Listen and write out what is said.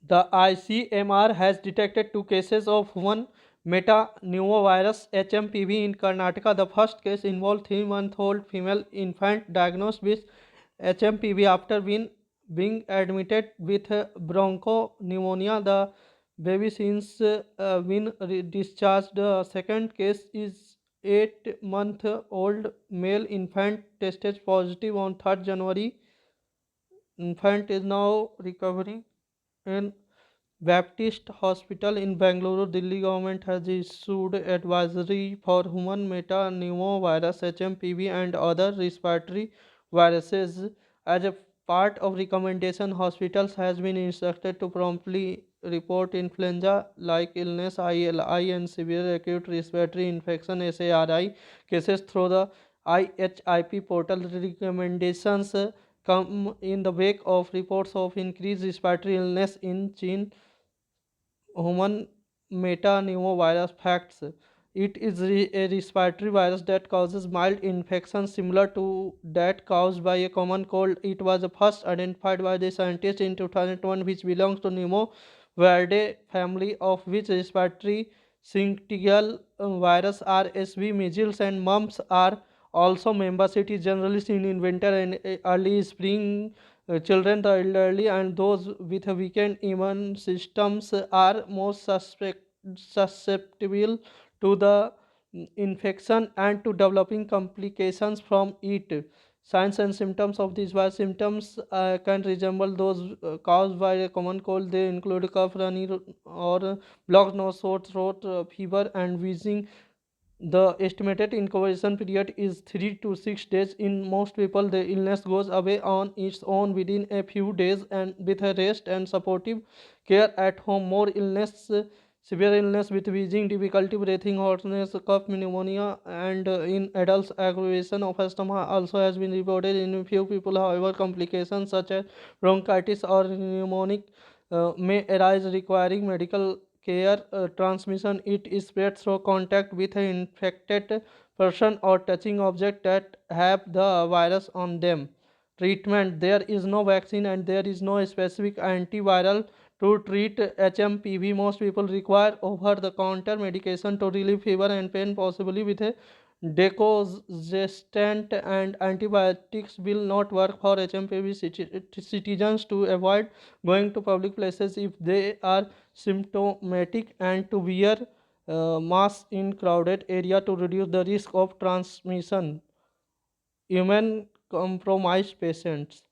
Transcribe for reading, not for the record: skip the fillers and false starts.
The ICMR has detected two cases of human metapneumovirus (HMPV) in Karnataka. The first case involved 3-month-old female infant diagnosed with HMPV after being admitted with bronchopneumonia. The baby since been discharged. The second case is 8-month-old male infant tested positive on 3rd January. Infant is now recovering in Baptist Hospital in Bangalore. Delhi government has issued advisory for human metapneumovirus (HMPV) and other respiratory viruses. As a part of recommendation, hospitals has been instructed to promptly report influenza-like illness (ILI) and severe acute respiratory infection (SARI) cases through the IHIP portal. Recommendations come in the wake of reports of increased respiratory illness in China. Human metapneumovirus facts: it is a respiratory virus that causes mild infection similar to that caused by a common cold. It was first identified by the scientists in 2001, which belongs to Pneumovirdae family, of which respiratory syncytial virus, RSV, measles and mumps are also members. It is generally seen in winter and early spring. Children, the elderly, and those with a weakened immune systems are most susceptible to the infection and to developing complications from it. Signs and symptoms of these virus symptoms can resemble those caused by a common cold. They include cough, runny or blocked nose, sore throat, fever, and wheezing. The estimated incubation period is 3 to 6 days. In most people, the illness goes away on its own within a few days, and with a rest and supportive care at home. More illness, severe illness with wheezing, difficulty breathing, hoarseness, cough, pneumonia, and in adults, aggravation of asthma also has been reported in few people. However, complications such as bronchitis or pneumonic may arise requiring medical care. Transmission: it is spread through contact with an infected person or touching object that have the virus on them. Treatment: there is no vaccine and there is no specific antiviral to treat HMPV. Most people require over the counter medication to relieve fever and pain, possibly with a decongestant, and antibiotics will not work for HMPV citizens to avoid going to public places if they are symptomatic, and to wear masks in crowded area to reduce the risk of transmission. Immunocompromised patients: